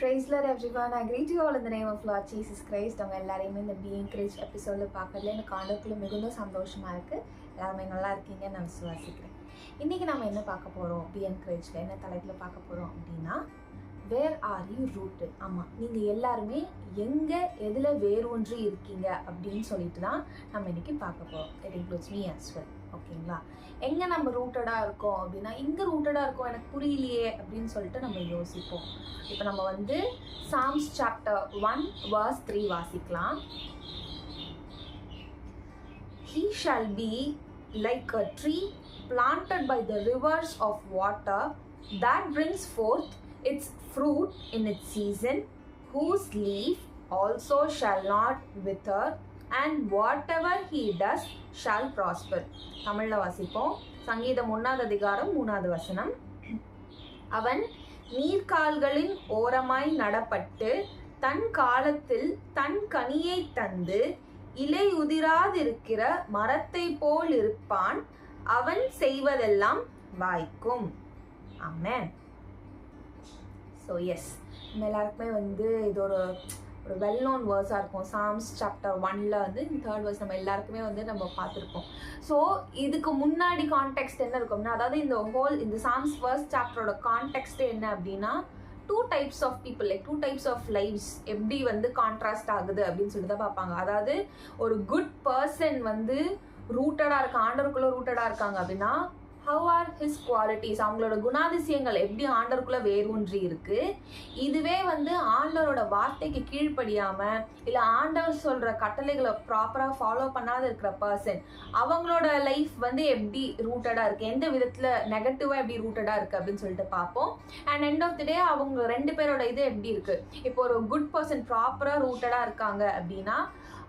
Praise Lord everyone. I greet you all in the name of Lord Jesus Christ. அவங்க எல்லாரையுமே இந்த Be Encouraged எபிசோடில் பார்க்கறதுல எனக்கு ஆண்டவருக்குள்ள மிகுந்த சந்தோஷமாக இருக்குது. எல்லாருமே நல்லா இருக்கீங்கன்னு நான் விசுவாசிக்கிறேன். இன்றைக்கி நம்ம என்ன பார்க்க போகிறோம், Be Encouraged என்ன தலைப்பில் பார்க்க போகிறோம் அப்படின்னா, வேர் ஆர் யூ ரூட்டட். ஆமாம், நீங்கள் எல்லாருமே எங்கே எதில் வேரூன்றி இருக்கீங்க அப்படின்னு சொல்லிட்டு தான் நம்ம இன்றைக்கி பார்க்க போகிறோம். It includes me as well. ஓகேங்களா? எங்கே நம்ம ரூட்டடாக இருக்கோம் அப்படின்னா, இங்கே ரூட்டடாக இருக்கோம் எனக்கு புரியலையே அப்படின்னு சொல்லிட்டு நம்ம யோசிப்போம். இப்போ நம்ம வந்து Psalms chapter 1 verse 3 வாசிக்கலாம். He shall be like a tree planted by the rivers of water that brings forth its fruit in its season, whose leaf also shall not wither, and whatever he does shall prosper. தமிழ்ல வாசிப்போம். சங்கீதம் 1 அதிகாரம் 3 வசனம். அவன் நீர்க்கால்களின் ஓரமாய் நடப்பட்டு தன் காலத்தில் தன் கனியை தந்து இலை உதிராதிருக்கிற மரத்தை போல் இருப்பான். அவன் செய்வதெல்லாம் வாய்க்கும். ஆமென். ஸோ எஸ், நம்ம எல்லாருக்குமே வந்து இது ஒரு வெல் நோன் வேர்ஸாக இருக்கும். Psalms chapter 1ல் வந்து இந்த 3rd verse நம்ம எல்லாருக்குமே வந்து நம்ம பார்த்துருப்போம். ஸோ இதுக்கு முன்னாடி கான்டெக்ஸ்ட் என்ன இருக்கும்னா, அதாவது இந்த Psalms first chapterோட கான்டெக்ஸ்ட் என்ன அப்படின்னா, 2 types of people, like 2 types of lives எப்படி வந்து கான்ட்ராஸ்ட் ஆகுது அப்படின்னு சொல்லி தான் பார்ப்பாங்க. அதாவது ஒரு குட் பர்சன் வந்து ரூட்டடாக இருக்காங்க, ஆண்டவருக்குள்ள ரூட்டடாக இருக்காங்க அப்படின்னா, how are his qualities, அவங்களோட குணாதிசயங்கள் எப்படி ஆண்டவருக்குள்ள வேரூன்றி இருக்கு. இதுவே வந்து ஆண்டவரோட வார்த்தைக்கு கீழ்ப்படியாம இல்லை ஆண்டவர் சொல்ற கட்டளைகளை ப்ராப்பராக ஃபாலோ பண்ணாத இருக்கிற பர்சன், அவங்களோட லைஃப் வந்து எப்படி ரூட்டடாக இருக்கு, எந்த விதத்தில் நெகட்டிவாக எப்படி ரூட்டடாக இருக்கு அப்படின்னு சொல்லிட்டு பார்ப்போம். அண்ட் எண்ட் ஆஃப் தி டே அவங்க 2 பேரோட இது எப்படி இருக்கு. இப்போ ஒரு குட் பர்சன் ப்ராப்பராக ரூட்டடாக இருக்காங்க அப்படின்னா,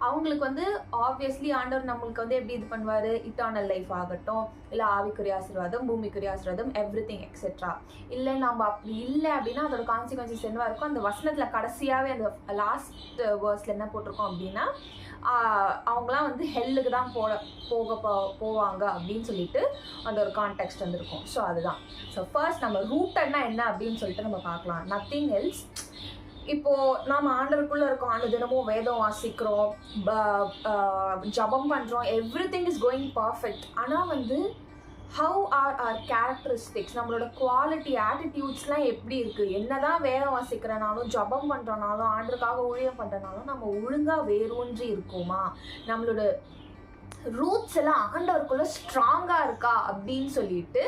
அவங்களுக்கு வந்து ஆப்வியஸ்லி ஆண்டவர் நம்மளுக்கு வந்து எப்படி இது பண்ணுவார், இட்டர்னல் லைஃப் ஆகட்டும், இல்லை ஆவிக்குரிய ஆசீர்வாதம், பூமிக்குரிய ஆசீர்வாதம், எவ்ரிதிங் எக்ஸெட்ரா. இல்லை நம்ம அப்படி இல்லை அப்படின்னா அதோட கான்சிக்வன்சஸ் என்னவா இருக்கும். அந்த வசனத்தில் கடைசியாகவே அந்த லாஸ்ட் வேர்ஸில் என்ன போட்டிருக்கோம் அப்படின்னா, அவங்களாம் வந்து ஹெல்லுக்கு தான் போவாங்க அப்படின்னு சொல்லிட்டு அந்த ஒரு கான்டெக்ஸ்ட் வந்துருக்கும். ஸோ அதுதான். ஸோ ஃபர்ஸ்ட் நம்ம ரூட்டட்னா என்ன அப்படின்னு சொல்லிட்டு நம்ம பார்க்கலாம். Nothing else. இப்போ நாம ஆண்டவருக்குள்ள இருக்கோம், ஆண்டு தினமும் வேதம் வாசிக்கிறோம், ஜபம் பண்றோம், எவ்ரிதிங் இஸ் கோயிங் பர்ஃபெக்ட். ஆனா வந்து ஹவு ஆர் ஆர் கேரக்டரிஸ்டிக்ஸ், நம்மளோட குவாலிட்டி, ஆட்டிடியூட்ஸ்லாம் எப்படி இருக்கு. என்னதான் வேதம் வாசிக்கிறனாலும் ஜபம் பண்றனாலும் ஆண்டருக்காக ஊழியம் பண்றனாலும் நம்ம ஒழுங்கா வேரூன்றி இருக்கோமா, நம்மளோட ரூட்ஸ் எல்லாம் ஆண்டவருக்குள்ள ஸ்ட்ராங்கா இருக்கா அப்படின்னு சொல்லிட்டு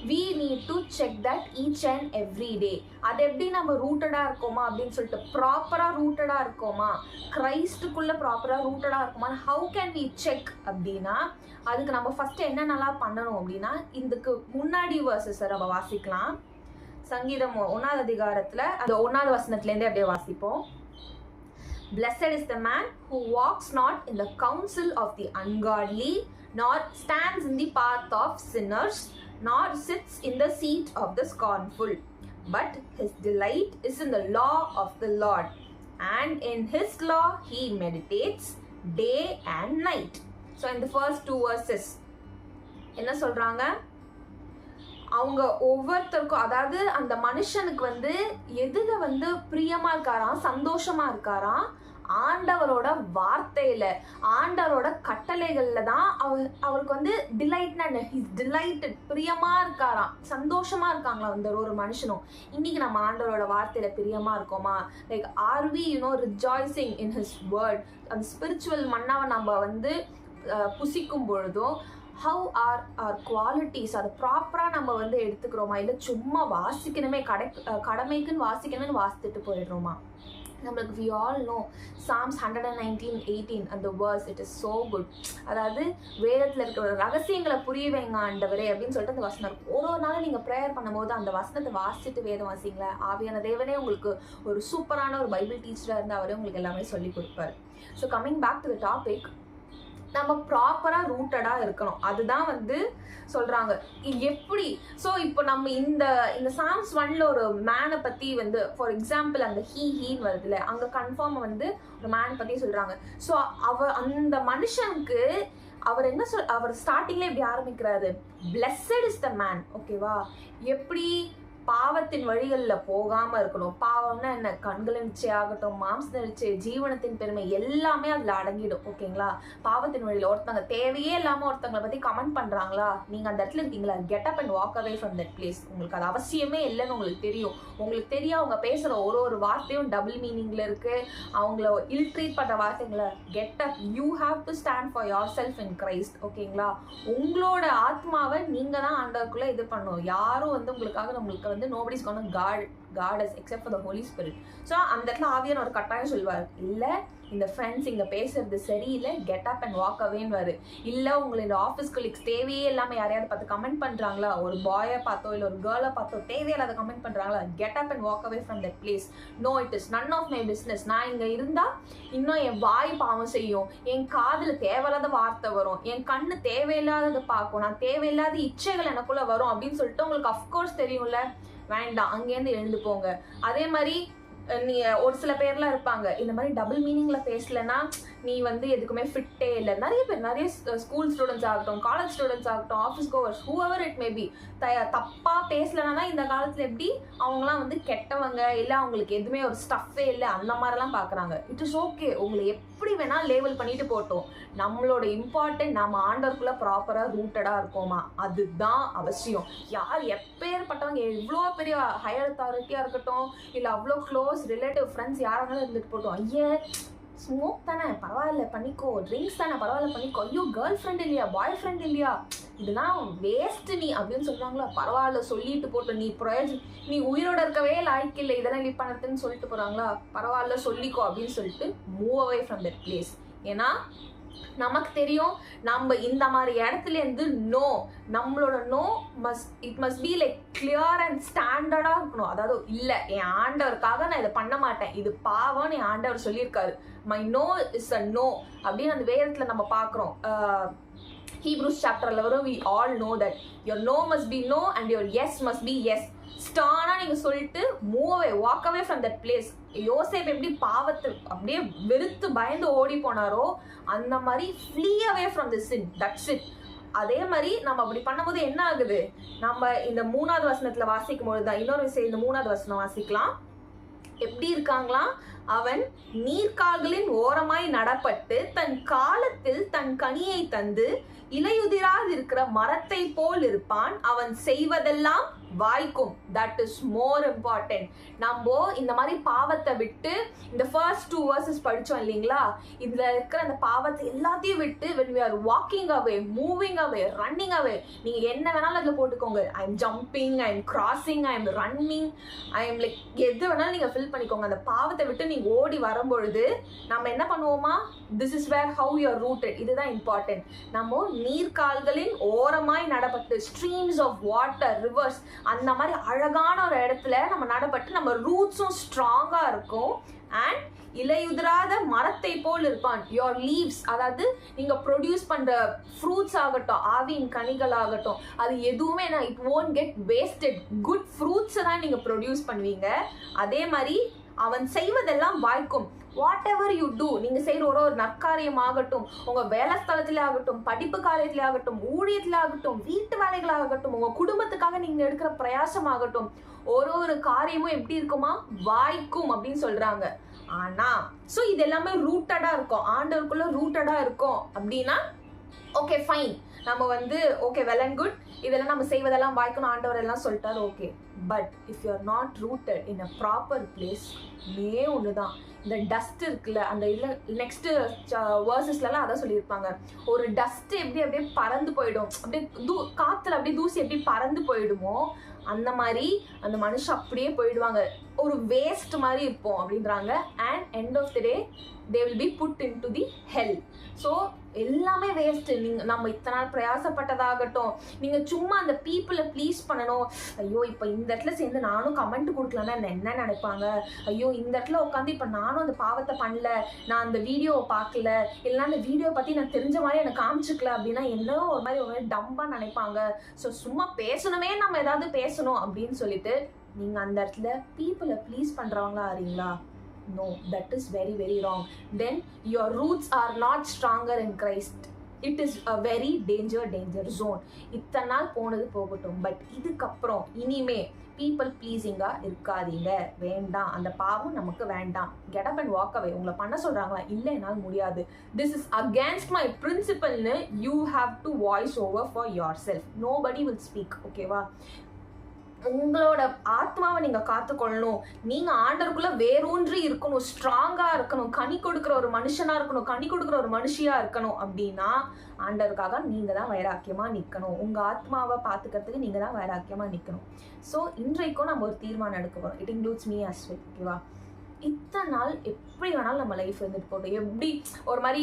we need to check that each and every day. அது எப்படி நம்ம ரூட்டடா இருக்கோமா அப்படின்னு சொல்லிட்டு, ப்ராப்பரா ரூட்டடா இருக்கோமா, கிரைஸ்டுக்குள்ள ப்ராப்பரா ரூட்டடா இருக்கோமா, how can we check அப்படின்னா, அதுக்கு நம்ம ஃபர்ஸ்ட் என்னென்னலாம் பண்ணணும் அப்படின்னா, இதுக்கு முன்னாடி வேர்சஸ் நம்ம வாசிக்கலாம். சங்கீதம் 1 அதிகாரத்துல அந்த 1 வசனத்துலேருந்தே அப்படியே வாசிப்போம். Blessed is the man who walks not in the counsel of the ungodly, nor stands in the path of sinners, nor sits in the seat of the scornful, but his delight is in the law of the Lord, and in his law he meditates day and night. So in the first 2 verses என்ன சொல்றாங்க, அவங்க ஒவ்வொருத்தருக்கும், அதாவது அந்த மனுஷனுக்கு வந்து எதுல வந்து பிரியமா இருக்காராம், சந்தோஷமா இருக்காராம், ஆண்டவரோட வார்த்தையில, ஆண்டவரோட கட்டளைகள்ல தான் அவருக்கு வந்து டிலைட்டட், பிரியமா இருக்காராம், சந்தோஷமா இருக்காங்களா அந்த ஒரு மனுஷனும். இன்னைக்கு நம்ம ஆண்டவரோட வார்த்தையில பிரியமா இருக்கோமா, like are we rejoicing in his word. அந்த ஸ்பிரிச்சுவல் மன்னாவை நம்ம வந்து புசிக்கும் பொழுதும் ஹவு ஆர் ஆர் குவாலிட்டிஸ், அதை ப்ராப்பராக நம்ம வந்து எடுத்துக்கிறோமா, இல்லை சும்மா வாசிக்கணுமே கடமைக்குன்னு வாசிக்கணும்னு வாசித்துட்டு போயிடுறோமா. நம்மளுக்கு we all know Psalms 119:18 அந்த verse, it is so good. அதாவது வேதத்தில் இருக்கிற ரகசியங்களை புரிய வைங்க ஆண்டவரே அப்படின்னு சொல்லிட்டு அந்த வசனம் இருக்கும். ஒரு நாள் நீங்கள் ப்ரேயர் பண்ணும்போது அந்த வசனத்தை வாசிச்சுட்டு வேதம் வாசிங்களா, ஆவியான தேவனே உங்களுக்கு ஒரு சூப்பரான ஒரு பைபிள் டீச்சராக இருந்து அவரே உங்களுக்கு எல்லாமே சொல்லி கொடுப்பாரு. So coming back to the topic, நம்ம ப்ராப்பராக ரூட்டடாக இருக்கணும். அதுதான் வந்து சொல்கிறாங்க எப்படி. ஸோ இப்போ நம்ம இந்த Psalms 1ல் ஒரு மேனை பற்றி வந்து, ஃபார் எக்ஸாம்பிள் அந்த ஹீன்னு வருதுல்ல, அங்கே கன்ஃபார்ம் வந்து ஒரு மேனை பற்றி சொல்கிறாங்க. ஸோ அந்த மனுஷனுக்கு அவர் என்ன அவர் ஸ்டார்டிங்ல எப்படி ஆரம்பிக்கிறாரு, பிளெஸ்ஸட் இஸ் த மேன். ஓகேவா, எப்படி பாவத்தின் வழிகளில் போகாமல் இருக்கணும். பாவம்னா என்ன? கண்களின் இச்சை ஆகட்டும், மாம்ச இச்சை, ஜீவனத்தின் பெருமை எல்லாமே அதில் அடங்கிடும். ஓகேங்களா? பாவத்தின் வழியில் ஒருத்தவங்க தேவையே இல்லாமல் ஒருத்தவங்களை பற்றி கமெண்ட் பண்ணுறாங்களா, நீங்கள் அந்த இடத்துல இருக்கீங்களா, get up and walk away from that place. உங்களுக்கு அது அவசியமே இல்லைன்னு உங்களுக்கு தெரியும். உங்களுக்கு தெரியும் அவங்க பேசுகிற ஒரு வார்த்தையும் டபுள் மீனிங்கில் இருக்குது, அவங்கள இல் ட்ரீட் பண்ணுற வார்த்தைங்களை. Get up, you have to stand for yourself in Christ. ஓகேங்களா? உங்களோட ஆத்மாவை நீங்கள் தான் ஆண்டவருக்குள்ளே இது பண்ணணும். யாரும் வந்து உங்களுக்காக நம்மளுக்கு வந்து nobody's gonna guard us except for the Holy Spirit. So அந்த இடத்துல ஆவியான ஒரு கட்டாயம் சொல்வார், இல்லை இந்த ஃப்ரெண்ட்ஸ் இங்கே பேசுறது சரியில்லை, கெட் அப் அண்ட் வாக் அவேன்னு. இல்லை உங்களோட ஆஃபீஸ் கொலீக்ஸ் தேவையே இல்லாமல் யாரையாவது பார்த்து கமெண்ட் பண்ணுறாங்களா, ஒரு பாயை பார்த்தோ இல்லை ஒரு கேர்ளை பார்த்தோ தேவையில்லாத கமெண்ட் பண்ணுறாங்களா, get up and walk away from that place. No, it is none of my business. நான் இங்கே இருந்தால் இன்னும் என் வாய் பாவம் செய்யும், என் காதில் தேவையில்லாத வார்த்தை வரும், என் கண்ணு தேவையில்லாததை பார்க்கும், நான் தேவையில்லாத இச்சைகள் எனக்குள்ளே வரும் அப்படின்னு சொல்லிட்டு உங்களுக்கு அஃப்கோர்ஸ் தெரியும்ல. வேண்டாம், அங்கேருந்து எழுந்து போங்க. அதே மாதிரி நீ ஒரு சில பேர்லாம் இருப்பாங்க, இந்த மாதிரி டபுள் மீனிங்ல பேசலன்னா நீ வந்து எதுக்குமே ஃபிட்டே இல்லை. நிறைய பேர், நிறைய ஸ்கூல் ஸ்டூடெண்ட்ஸ் ஆகட்டும், காலேஜ் ஸ்டூடெண்ட்ஸ் ஆகட்டும், office goers, whoever it maybe, தப்பாக பேசலன்னா இந்த காலத்தில் எப்படி அவங்களாம் வந்து கெட்டவங்க, இல்லை அவங்களுக்கு எதுவுமே ஒரு ஸ்டஃப்பே இல்லை, அந்த மாதிரிலாம் பார்க்குறாங்க. இட் இஸ் ஓகே, உங்களை எப்படி வேணால் லேபிள் பண்ணிட்டு போட்டோம். நம்மளோட இம்பார்ட்டன்ட் நம்ம ஆண்டவருக்குள்ளே ப்ராப்பராக ரூட்டடாக இருக்கோமா, அதுதான் அவசியம். யார் எப்பேற்பட்டவங்க, எவ்வளோ பெரிய ஹையர் அத்தாரிட்டியாக இருக்கட்டும், இல்லை அவ்வளோ க்ளோஸ் ரிலேட்டிவ் ஃப்ரெண்ட்ஸ் யாராவது இருந்துட்டு போட்டோம், ஐயே ஸ்மோக் தானே பரவாயில்ல பண்ணிக்கோ, ட்ரிங்க்ஸ் தானே பரவாயில்ல பண்ணிக்கோ, ஐயோ கேர்ள் ஃப்ரெண்ட் இல்லையா, பாய் ஃப்ரெண்ட் இல்லையா, இதெல்லாம் வேஸ்ட் நீ அப்படின்னு சொல்கிறாங்களா, பரவாயில்ல சொல்லிட்டு போட்டோம், நீ உயிரோட இருக்கவே லாய்க்கு இல்லை இதெல்லாம் லீவ் பண்ணதுன்னு சொல்லிட்டு போகிறாங்களா, பரவாயில்ல சொல்லிக்கோ அப்படின்னு சொல்லிட்டு move away from that place. ஏன்னா நமக்கு தெரியும் நம்ம இந்த மாதிரி இடத்துல இருந்து நம்மளோட it must be like clear and ஸ்டாண்டர்டா இருக்கணும். அதாவது இல்ல என் ஆண்டவருக்காக நான் இதை பண்ண மாட்டேன், இது பாவம் என் ஆண்டவர் சொல்லியிருக்காரு, my no is a no அப்படின்னு அந்த வேதத்துல நம்ம பாக்குறோம். ஹீப்ரூஸ் சாப்டர்ல வரும், we all know that your no must be no and your yes must be yes. ஸ்டானா நீங்க சொல்லிட்டு move away, walk away from that place. யோசேப் எப்படி பாவத்தை அப்படியே வெறுத்து பயந்து ஓடி போனாரோ அந்த மாதிரி flee away from the sin, that's it. அதே மாதிரி நம்ம அப்படி பண்ணும்போது என்ன ஆகுது, நம்ம இந்த 3வது வசனத்துல வாசிக்கும் பொழுதுதான் இன்னொரு விஷயம், இந்த 3வது வசனம் வாசிக்கலாம். எப்படி இருக்காங்களாம், அவன் நீர்க்கால்களின் ஓரமாய் நடப்பட்டு தன் காலத்தில் தன் கனியை தந்து இலையுதிராதிருக்கிற மரத்தை போல் இருப்பான், அவன் செய்வதெல்லாம் வாய்க்கும். That is more important. நம்ம இந்த மாதிரி பாவத்தை விட்டு இந்த ஃபர்ஸ்ட் 2 verses படிச்சோம் இல்லைங்களா, இதுல இருக்கிற அந்த பாவத்தை எல்லாத்தையும் விட்டு when we are walking away, moving away, running away, நீங்க என்ன வேணாலும் அதுல போட்டுக்கோங்க, I am jumping, I am crossing, I am running, I am like எது வேணாலும் நீங்க ஃபில் பண்ணிக்கோங்க. அந்த பாவத்தை விட்டு நீங்க ஓடி வரும்பொழுது நம்ம என்ன பண்ணுவோமா, this is where how you are rooted. இதுதான் இம்பார்ட்டன்ட். நம்ம நீர்க்கால்களின் ஓரமாய் நடப்பட்டு, ஸ்ட்ரீம்ஸ் ஆஃப் வாட்டர், ரிவர்ஸ், அந்த மாதிரி அழகான ஒரு இடத்துல நம்ம நடப்பட்டு நம்ம ரூட்ஸும் ஸ்ட்ராங்கா இருக்கும். அண்ட் இலையுதிராத மரத்தை போல் இருப்பான். யோர் லீவ்ஸ், அதாவது நீங்க ப்ரொடியூஸ் பண்ற ஃப்ரூட்ஸ் ஆகட்டும், ஆவியின் கனிகள் ஆகட்டும், அது எதுவுமே it won't get wasted. Good ஃப்ரூட்ஸை தான் நீங்க ப்ரொடியூஸ் பண்ணுவீங்க. அதே மாதிரி அவன் செய்வதெல்லாம் வாய்க்கும். வாட் எவர் யூ டூ, நீங்க செய்யற ஒரு நற்காரியம் ஆகட்டும், உங்க வேலை ஸ்தலத்திலே ஆகட்டும், படிப்பு காரியத்திலே ஆகட்டும், ஊழியத்திலே ஆகட்டும், வீட்டு வேலைகளாகட்டும், உங்க குடும்பத்துக்காக நீங்க எடுக்கிற பிரயாசம் ஆகட்டும், ஒரு காரியமும் எப்படி இருக்குமா, வாய்க்கும் அப்படின்னு சொல்றாங்க. ஆனா சோ இது எல்லாமே ரூட்டடா இருக்கும், ஆண்டவருக்குள்ள ரூட்டடா இருக்கும் அப்படின்னா ஓகே ஃபைன், நம்ம வந்து ஓகே வெல் அண்ட் குட், இதெல்லாம் நம்ம செய்வதெல்லாம் வாய்க்கணும் ஆண்டவர் எல்லாம் சொல்லிட்டாரு, okay. But if you are not rooted in a proper place, ஒண்ணுதான் இந்த டஸ்ட் இருக்குல்ல, அந்த இதில் நெக்ஸ்ட் வேர்சஸ்லாம் அதான் சொல்லியிருப்பாங்க, ஒரு டஸ்ட் அப்படியே பறந்து போயிடும், அப்படியே காத்துல அப்படியே தூசி எப்படி பறந்து போயிடுமோ அந்த மாதிரி அந்த மனுஷன் அப்படியே போயிடுவாங்க, ஒரு வேஸ்ட் மாதிரி இருப்போம் அப்படின்றாங்க. And end of the day they will be put into the hell. So எல்லாமே வேஸ்ட்டு. நம்ம இத்தனை நாள் பிரயாசப்பட்டதாகட்டும், நீங்கள் சும்மா அந்த பீப்புளை ப்ளீஸ் பண்ணணும், ஐயோ இப்போ இந்த இடத்துல சேர்ந்து நானும் கமெண்ட் கொடுக்கலன்னா என்ன நினைப்பாங்க, ஐயோ இந்த இடத்துல உட்காந்து இப்போ நானும் அந்த பாவத்தை பண்ணல, நான் அந்த வீடியோவை பார்க்கல, இல்லைன்னா அந்த வீடியோ பற்றி நான் தெரிஞ்ச மாதிரி எனக்கு காமிச்சிக்கல அப்படின்னா என்ன ஒரு மாதிரி டம்பாக நினைப்பாங்க. ஸோ சும்மா பேசணுமே, நம்ம ஏதாவது பேசணும் அப்படின்னு சொல்லிட்டு நீங்கள் அந்த இடத்துல பீப்புளை please பண்ணுறவங்களா ஆறீங்களா? No, that is very, very wrong. Then your roots are not stronger in Christ. It is a very danger zone. இத்தனை நாள் போனது போகட்டும், பட் இதுக்கப்புறம் இனிமே பீப்புள் ப்ளீஸிங்காக இருக்காதீங்க. வேண்டாம், அந்த பாவம் நமக்கு வேண்டாம். Get up and walk away. உங்களை பண்ண சொல்கிறாங்களா? இல்லை, என்னால் முடியாது, திஸ் இஸ் அகேன்ஸ்ட் மை பிரின்சிபல்னு you have to voice over for yourself. Nobody will speak. ஓகேவா? உங்களோட ஆத்மாவை நீங்க காத்துக்கொள்ளணும். நீங்க ஆண்டவருக்குள்ள வேரூன்றி இருக்கணும், ஸ்ட்ராங்கா இருக்கணும், கனி கொடுக்குற ஒரு மனுஷனா இருக்கணும், கனி கொடுக்குற ஒரு மனுஷியா இருக்கணும். அப்படின்னா ஆண்டவருக்காக நீங்க தான் வைராக்கியமா நிக்கணும். உங்க ஆத்மாவை பாத்துக்கிறதுக்கு நீங்க தான் வைராக்கியமா நிக்கணும். ஸோ இன்றைக்கும் நம்ம ஒரு தீர்மானம் எடுக்க போறோம். It includes me as well. ஓகேவா? இத்தனை நாள் எப்படி வேணாலும் நம்ம லைஃப் இருந்துட்டு போட்டோம், எப்படி ஒரு மாதிரி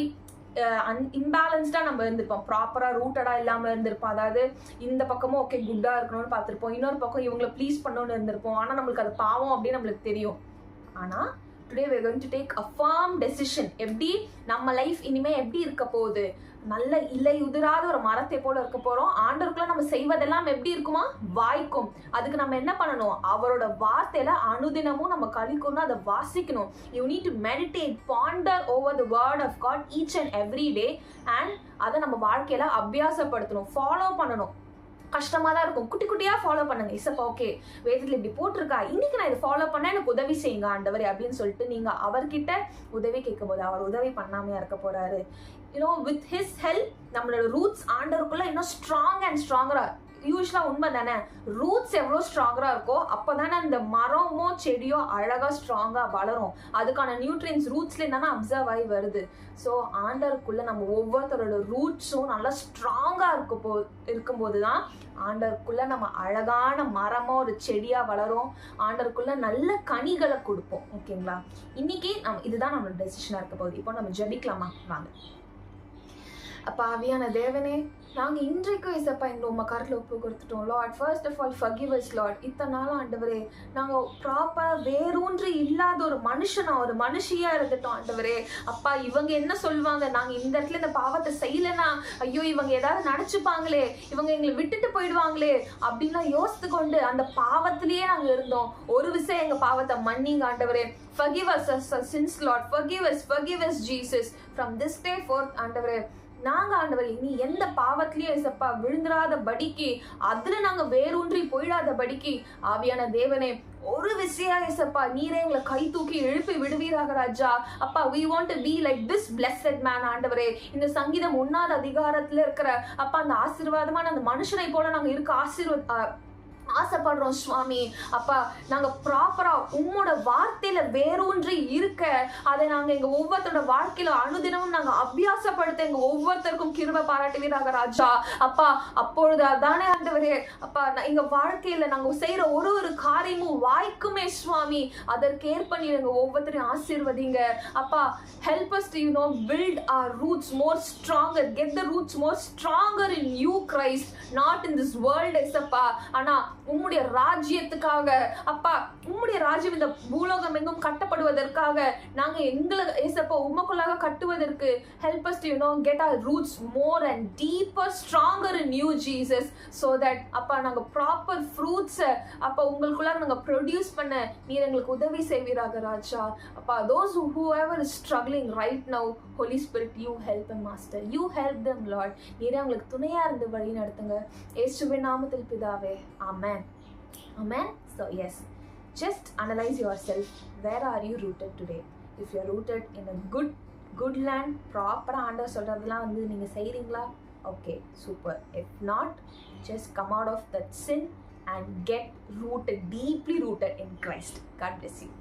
இம்பேலன்ஸ்டாக நம்ம இருந்திருப்போம், ப்ராப்பராக ரூட்டடாக இல்லாமல் இருந்திருப்போம். அதாவது இந்த பக்கமும் ஓகே குட்டாக இருக்கணும்னு பார்த்துருப்போம், இன்னொரு பக்கம் இவங்களை ப்ளீஸ் பண்ணணும்னு இருந்திருப்போம். ஆனால் நம்மளுக்கு அது பாவம் அப்படின்னு நம்மளுக்கு தெரியும். ஆனால் today we are going to take a firm decision. எப்படி நம்ம லைஃப் இனிமேல் எப்படி இருக்க போகுது? நல்ல இலை உதிராத ஒரு மரத்தை போல இருக்க போறோம். ஆண்டவருக்குள்ள நம்ம செய்வதெல்லாம் எப்படி இருக்குமா? வாய்க்கும். அதுக்கு நம்ம என்ன பண்ணணும்? அவரோட வார்த்தையில அனுதினமும் நம்ம கழிக்கணும், அதை வாசிக்கணும். You need to meditate, ponder over the word of God each and every day. And அதை நம்ம வாழ்க்கையில அபியாசப்படுத்தணும், ஃபாலோ பண்ணணும். கஷ்டமா தான் இருக்கும், குட்டி குட்டியா ஃபாலோ பண்ணுங்க. இசப்பா ஓகே வேதத்துல இப்படி போட்டிருக்கா, இன்னைக்கு நான் இதை ஃபாலோ பண்ண எனக்கு உதவி செய்யுங்க ஆண்டவரே அப்படின்னு சொல்லிட்டு நீங்க அவர்கிட்ட உதவி கேட்கும் போது அவர் உதவி பண்ணாமையா இருக்க போறாரு. யூனோ வித் ஹிஸ் ஹெல்ப் நம்மளோட ரூட்ஸ் ஆண்டவருக்குள்ள இன்னும் ஸ்ட்ராங் அண்ட் ஸ்ட்ராங்கரா. யூஸ்வலாக உண்மை தானே, ரூட்ஸ் எவ்வளோ ஸ்ட்ராங்கராக இருக்கோ அப்போ தானே அந்த மரமோ செடியோ அழகாக ஸ்ட்ராங்காக வளரும். அதுக்கான நியூட்ரியன்ஸ் ரூட்ஸ்ல என்னன்னா அப்சர்வ் ஆகி வருது. ஸோ ஆண்டருக்குள்ளே நம்ம ஒவ்வொருத்தரோட ரூட்ஸும் நல்லா ஸ்ட்ராங்காக இருக்கும்போது தான் ஆண்டருக்குள்ளே நம்ம அழகான மரமோ ஒரு செடியாக வளரும், ஆண்டருக்குள்ளே நல்ல கனிகளை கொடுப்போம். ஓகேங்களா? இன்னைக்கு இதுதான் நம்மளோட டெசிஷனாக இருக்க போகுது. இப்போ நம்ம ஜெபிக்கலாமா? வாங்க. அப்பா ஆவியான தேவனே, நாங்கள் இன்றைக்கும் இசப்பா எங்களை உங்கள் கருத்தில் ஒப்பு கொடுத்துட்டோம். Lord, first of all forgive us Lord. இத்தனை நாள் ஆண்டவரே நாங்கள் ப்ராப்பராக வேரூன்றி இல்லாத ஒரு ஒரு மனுஷியாக இருந்துட்டோம் ஆண்டவரே. அப்பா இவங்க என்ன சொல்லுவாங்க, நாங்கள் இந்த இடத்துல இந்த பாவத்தை செய்யலைன்னா ஐயோ இவங்க ஏதாவது நினச்சிப்பாங்களே, இவங்க எங்களை விட்டுட்டு போயிடுவாங்களே அப்படின்லாம் யோசித்து கொண்டு அந்த பாவத்திலேயே நாங்கள் இருந்தோம். ஒரு விஷயம் எங்கள் பாவத்தை மன்னிங்க ஆண்டவரே. Forgive us our sins, Lord. Forgive us, Jesus. From this day forth, ஆண்டவரே நாங்கள் ஆண்டவரே நீ எந்த பாவத்திலேயே இசப்பா விழுந்துடாத படிக்கு, அதுல நாங்கள் வேரூன்றி போயிடாத படிக்கு ஆவியான தேவனே ஒரு விஷயம் இசப்பா நீரே எங்களை கை தூக்கி எழுப்பி விடுவீராக ராஜா. அப்பா we want to be like this blessed man ஆண்டவரே. இந்த சங்கீதம் 1வது அதிகாரத்துல இருக்கிற அப்பா அந்த ஆசீர்வாதமான அந்த மனுஷனை போல நாங்கள் இருக்க ஆசைப்படுறோம் சுவாமி. அப்பா நாங்க ப்ராப்பரா உம்மோட வார்த்தையில வேரூன்றி இருக்க, அதை நாங்க எங்க ஒவ்வொருத்தரோட வாழ்க்கையில அனுதினமும் நாங்க அபியாசப்படுத்த எங்க ஒவ்வொருத்தருக்கும் கிருபை பாராட்டுவீராக ராஜா. அப்பா அப்பொழுது அதானே ஆண்டவரே அப்பா எங்க வாழ்க்கையில நாங்க செய்யற ஒரு காரியமும் வாய்க்குமே சுவாமி. அதற்கேற்ப நீங்க எங்க ஒவ்வொருத்தரையும் ஆசீர்வதிங்க. அப்பா help us to build our roots more stronger, get the roots more stronger in you Christ, not in this world இசப்பா. ஆனா உம்முடைய ராஜ்யத்துக்காக அப்பா, உம்முடைய ராஜ்யம் இந்த பூலோகம் எங்கும் கட்டப்படுவதற்காக நாங்க எங்களை ஏசப்பா உமக்குள்ளாக கட்டுவதற்கு help us to get our roots more and deeper, stronger in you Jesus, so that அப்பா நாங்க ப்ராப்பர் ஃப்ரூட்ஸ் அப்பா உங்களுக்குள்ளாக நாங்க ப்ரொடியூஸ் பண்ண நீர் எங்களுக்கு உதவி செய்வீராக ராஜா. அப்பா those whoever is struggling right now, Holy Spirit you help them master, you help them Lord. நீரே அவங்களுக்கு துணையா இருந்து வழி நடத்துங்க இயேசுவின் நாமத்தில் பிதாவே. Amen. Amen. So yes, just analyze yourself. Where are you rooted today? If you are rooted in a good land, proper ஆண்டவர் சொல்றதெல்லாம் நீங்க செய்றீங்களா? Okay, super. If not, just come out of that sin and get rooted, deeply rooted in Christ. God bless you.